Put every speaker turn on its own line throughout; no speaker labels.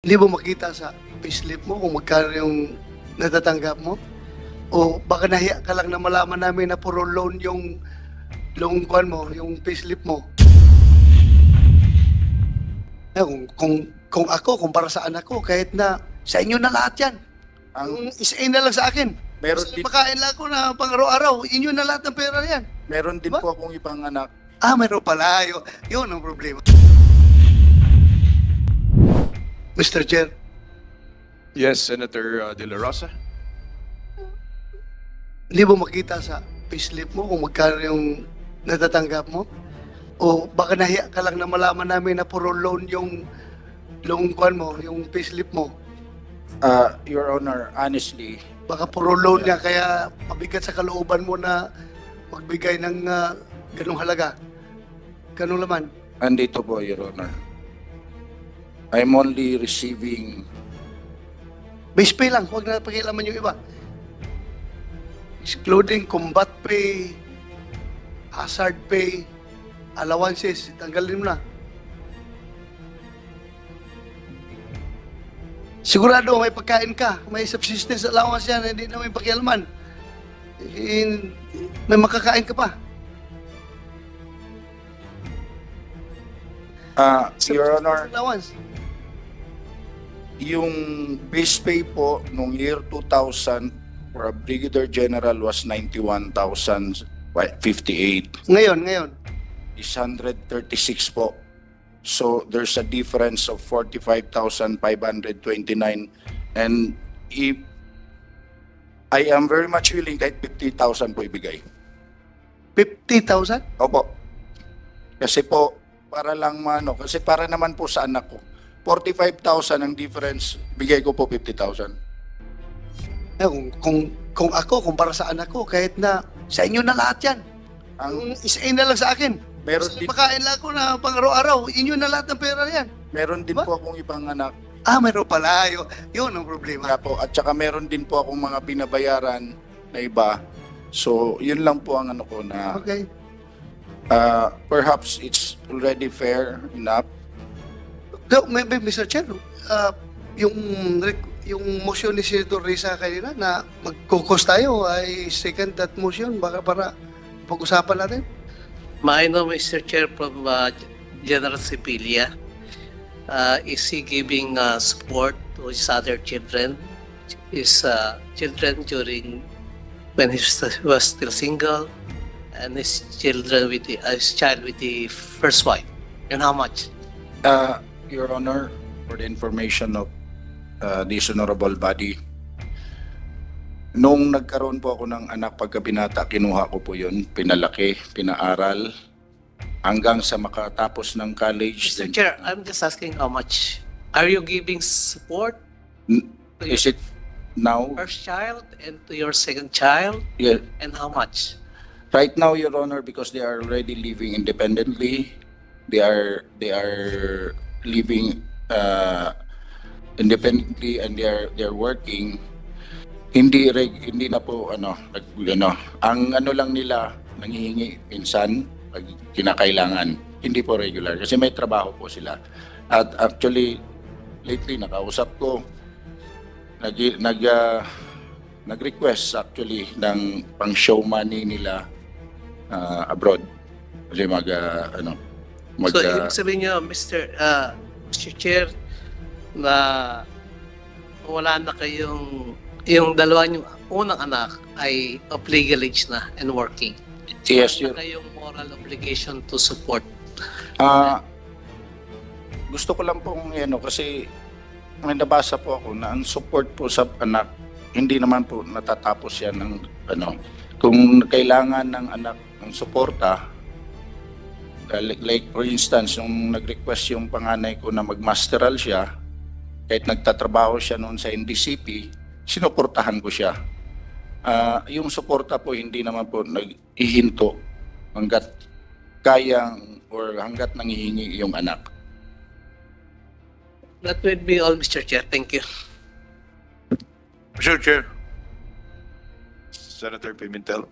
Hindi mo makita sa payslip mo kung magkano yung natatanggap mo? O baka nahiya ka lang na malaman namin na puro loan yung kuan mo, yung payslip mo? Kung ako, kung para sa anak ko, kahit na sa inyo na lahat yan. Yung isain na lang sa akin.
Meron
Basta
din,
pakain lang ako na pang araw-araw, inyo na lahat ng pera yan.
meron din
Diba?
po akong ibang anak.
Meron pala. Yun ang problema. Mr. Chair,
Yes, Senator De La Rosa.
hindi mo makita sa payslip mo kung magkano yung natatanggap mo? O baka nahiya ka lang na malaman namin na puro loan yung kuan mo, yung payslip mo?
Your Honor, honestly,
Baka puro loan nga kaya mabigat sa kalooban mo na magbigay ng ganong halaga. Ganong laman.
andito po, Your Honor. I'm only receiving
Base pay lang, huwag na pakialaman yung iba. Excluding combat pay, hazard pay, allowances, tanggalin mo na. Sigurado may pagkain ka, may subsistence allowance yan, hindi na may pakialaman. May makakain ka pa.
Your Honor,
Allowance.
yung base pay po nung year 2000 for a Brigadier General was 91,058.
Ngayon.
Is 136 po. So there's a difference of 45,529, and if I am very much willing kahit 50,000 po ibigay.
50,000?
Opo. Kasi po para lang kasi para naman po sa anak ko. 45,000 ang difference, bigay ko po 50,000.
Kung ako, kung para sa anak ko, kahit na sa inyo na lahat yan. Ang isain na lang sa akin.
Meron
Basta
din,
pakain lang ako na pang araw-araw, inyo na lahat ng pera yan.
meron din
Diba?
po akong ibang anak.
Meron pala. Yun ang problema.
Kaya po, at saka meron din po akong mga binabayaran na iba. So, yun lang po ang ano ko na
Okay.
perhaps it's already fair enough.
Maybe, Mr. Chair, yung motion ni Senator Risa kanina na magkukos tayo, I second that motion, baka para pag-usapan natin.
I know, Mr. Chair, from General Sibilia, is he giving support to his other children, his children during when he was still single, and his children with his child with the first wife, and how much?
Your Honor, for the information of this honorable body, nung nagkaroon po ako ng anak pagka binata, kinuha ko po yun, pinalaki, pinaaral, hanggang sa makatapos ng college.
Mr. Chair, I'm just asking how much. Are you giving support to
Is
your
it now?
first child and to your second child,
Yeah.
and how much?
Right now, Your Honor, because they are already living independently, they are living independently, and they are working. Hindi na po ang ano lang nila nanghihingi minsan pag kinakailangan, hindi po regular kasi may trabaho po sila. At actually lately nakausap ko, nag-request actually ng pang show money nila abroad kasi
So, ibig sabihin nyo, Mr. Chair, na wala na kayong, yung dalawa nyo, unang anak ay of legal age na and working.
yes,
Wala na kayong moral obligation to support.
gusto ko lang pong kasi may nabasa po ako na ang support po sa anak hindi naman po natatapos yan ng kung kailangan ng anak ng suporta, like for instance yung nag-request yung panganay ko na magmasteral siya, kahit nagtatrabaho siya noon sa NDCP, sinuportahan ko siya. Yung suporta po hindi naman po nag-ihinto hanggat kayang or hanggat nangihingi yung anak.
That would be all, Mr. Chair. Thank you.
Mr. Chair. Senator Pimentel.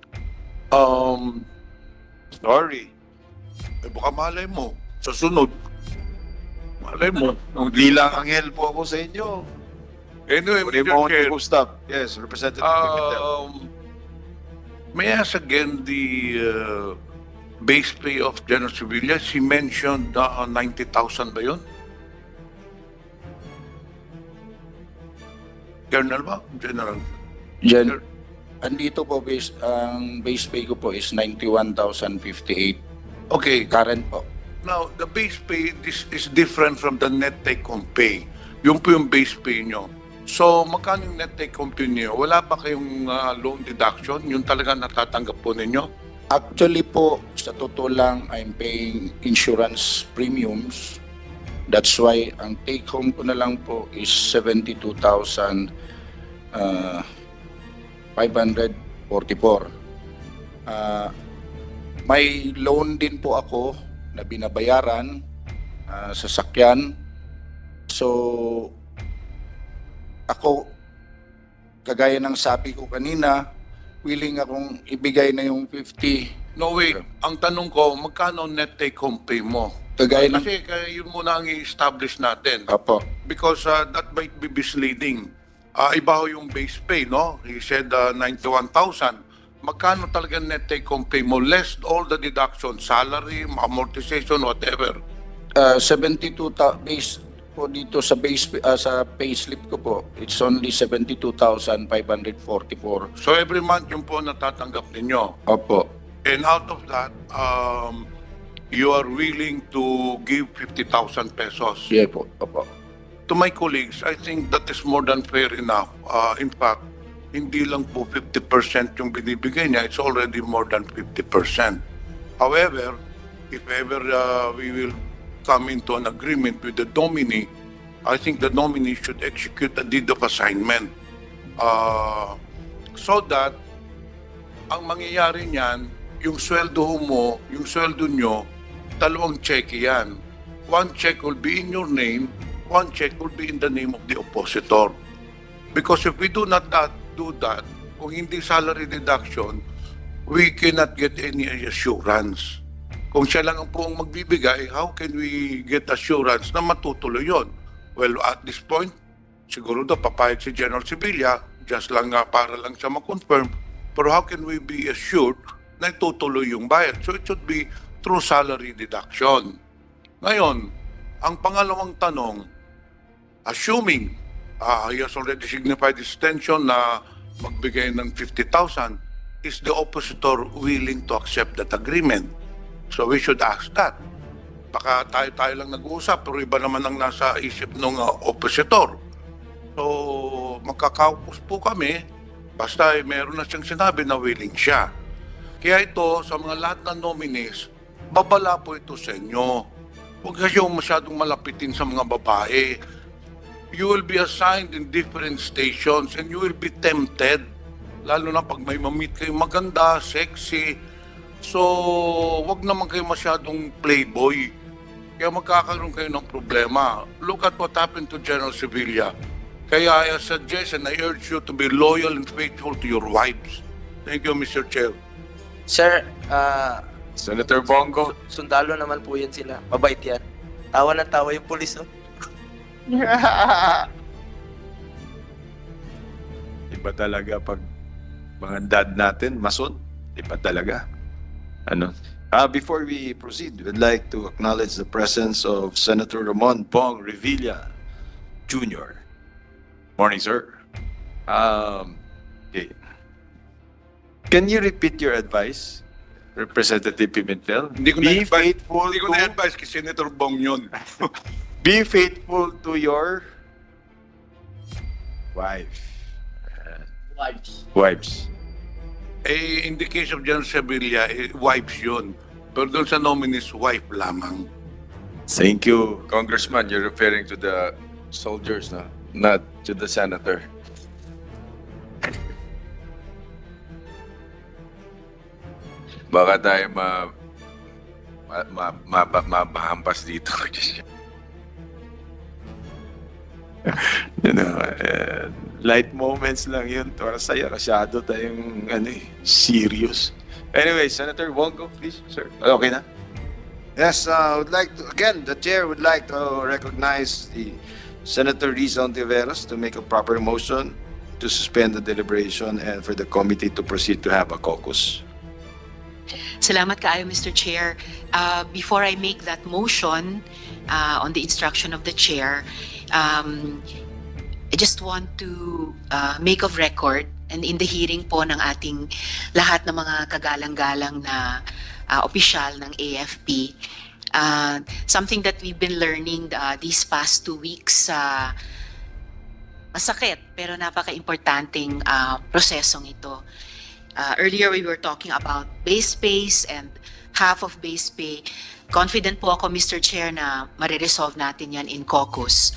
Sorry. Baka malay mo, sa sunod, Malay mo.
Hindi lang anghel po ako sa inyo.
Anyway,
Pwede
Mr.
mo akong
Chair,
i-stop. Yes, Representative Pimentel.
may I ask again the base pay of General Sevilla? She mentioned 90,000 ba yun? Colonel ba? General?
Yan, andito po ang base pay ko po is 91,058
Okay.
current po.
Now, the base pay is different from the net take-home pay. Yung po yung base pay nyo. So, magkano yung net take-home pay nyo? Wala pa kayong loan deduction? Yung talaga natatanggap po ninyo?
Actually po, sa totoo lang, I'm paying insurance premiums. That's why ang take home ko na lang po is 72,544. May loan din po ako na binabayaran sa sakyan. So, ako, kagaya ng sabi ko kanina, willing akong ibigay na yung 50.
No, wait. Ang tanong ko, magkano net take-home pay mo?
Kagaya ng...
Kasi yun muna ang i-establish natin.
Apo.
Because that might be misleading. Iba ho yung base pay, no? He said 91,000. Magkano talaga net take-home pay mo? Less all the deductions, salary, amortization, whatever.
72,000 base po dito sa sa payslip ko po. It's only 72,544.
So every month yung po natatanggap ninyo.
Opo.
And out of that, you are willing to give 50,000 pesos.
Yeah po. Opo.
To my colleagues, I think that is more than fair enough. In fact, hindi lang po 50% yung binibigay niya, it's already more than 50%. However, if ever we will come into an agreement with the nominee, I think the nominee should execute a deed of assignment so that ang mangyayari niyan, yung sweldo mo, yung sweldo nyo, dalawang check yan. One check will be in your name, one check will be in the name of the oppositor. Because if we do not do that, kung hindi salary deduction, we cannot get any assurance. Kung siya lang ang po ang magbibigay, how can we get assurance na matutuloy yun? Well, at this point, siguro daw papayag si General Sevilla, just lang para lang siya ma-confirm, pero how can we be assured na itutuloy yung bayad? So it should be through salary deduction. Ngayon, ang pangalawang tanong, assuming he has already signified his intention na magbigay ng 50,000, is the oppositor willing to accept that agreement? So we should ask that. Baka tayo lang nag-uusap, pero iba naman ang nasa isip ng oppositor. So magkakaupos po kami, basta meron na siyang sinabi na willing siya. Kaya ito, sa mga lahat ng nominees, babala po ito sa inyo. Huwag kayong masyadong malapitin sa mga babae. You will be assigned in different stations and you will be tempted. Lalo na pag may mamit kayo maganda, sexy. So, wag naman kayo masyadong playboy. Kaya magkakaroon kayo ng problema. Look at what happened to General Sevilla. Kaya I suggest and I urge you to be loyal and faithful to your wives. Thank you, Mr. Chair.
Sir,
Senator Bongo.
sundalo naman po yan sila. Mabait yan. Tawa ng tawa yung pulis, oh.
Iba talaga pag mga dad natin, mason. Iba talaga. Ano? Before we proceed, we'd like to acknowledge the presence of Senator Ramon Bong Revilla Jr. Morning, sir. Okay. Can you repeat your advice, Representative Pimentel?
Hindi ko
Be
na-advise-
faithful
Hindi ko
to...
na-advise kay Senator Bong yun.
Be faithful to your wife. Wives.
In the case of General Sevilla, wives yun. Pero doon sa nominees, wife lamang.
Thank you.
Congressman, you're referring to the soldiers, no? Not to the senator. Baka tayo mabahampas dito.
You know, light moments lang yun. Para saya, masyado tayong serious. Anyway, Senator Bongo, please, sir. Okay na? Yes, I would like to, again, the chair would like to recognize the Senator Risa Ontiveros to make a proper motion to suspend the deliberation and for the committee to proceed to have a caucus.
Salamat kaayo, Mr. Chair. Before I make that motion on the instruction of the chair, I just want to make of record and in the hearing po ng ating lahat ng mga kagalang-galang na opisyal ng AFP, something that we've been learning these past 2 weeks, masakit pero napaka-importanting prosesong ito. Earlier we were talking about base pay and half of base pay. Confident po ako, Mr. Chair, na mariresolve natin yan in caucus.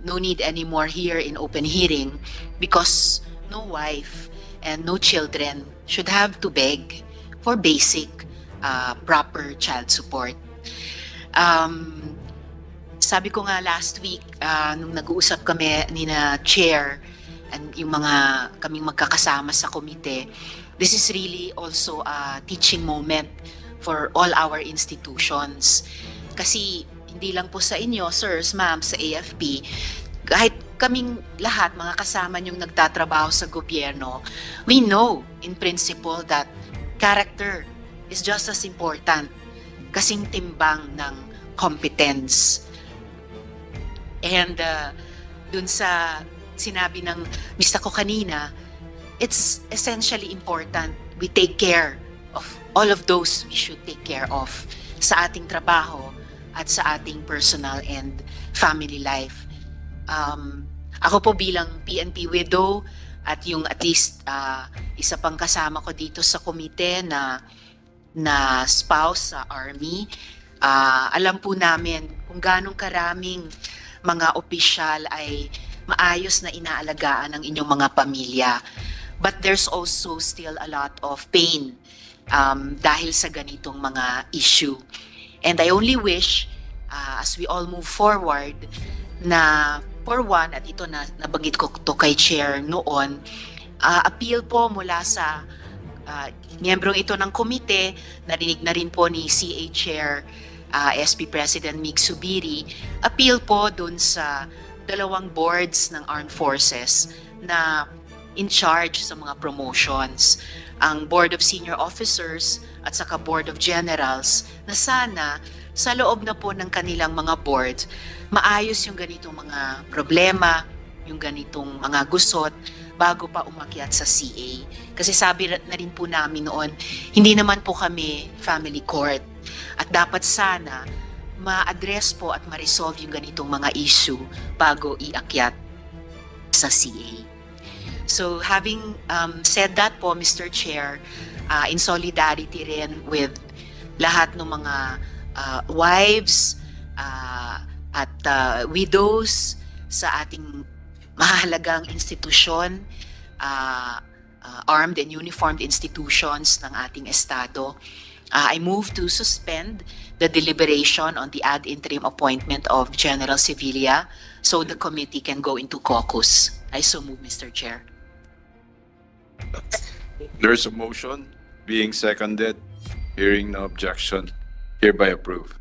No need anymore here in open hearing because no wife and no children should have to beg for basic proper child support. Sabi ko nga last week nung nag-uusap kami ni na chair and yung mga kaming magkakasama sa komite, this is really also a teaching moment for all our institutions. Kasi hindi lang po sa inyo, sirs, ma'am, sa AFP, kahit kaming lahat, mga kasama niyong nagtatrabaho sa gobyerno, we know in principle that character is just as important kasing timbang ng competence. And dun sa sinabi ng Mr. ko kanina, it's essentially important we take care of all of those we should take care of sa ating trabaho at sa ating personal and family life. Ako po bilang PNP widow at yung at least isa pang kasama ko dito sa komite na spouse sa Army, alam po namin kung ganong karaming mga opisyal ay maayos na inaalagaan ng inyong mga pamilya. But there's also still a lot of pain dahil sa ganitong mga issue. And I only wish, as we all move forward, na for one, at ito na nabanggit ko to kay Chair noon, appeal po mula sa miyembrong ito ng komite, narinig na rin po ni CA Chair SP President Mig Subiri, appeal po dun sa 2 boards ng Armed Forces na in charge sa mga promotions, ang Board of Senior Officers at saka Board of Generals, na sana sa loob na po ng kanilang mga board, maayos yung ganitong mga problema, yung ganitong mga gusot bago pa umakyat sa CA. Kasi sabi na rin po namin noon, hindi naman po kami family court at dapat sana ma-address po at ma-resolve yung ganitong mga issue bago iakyat sa CA. So having said that po, Mr. Chair, in solidarity rin with lahat ng mga wives at widows sa ating mahalagang institusyon, armed and uniformed institutions ng ating Estado, I move to suspend the deliberation on the ad interim appointment of General Sevilla so the committee can go into caucus. I so move, Mr. Chair.
There's a motion being seconded. Hearing no objection, hereby approved.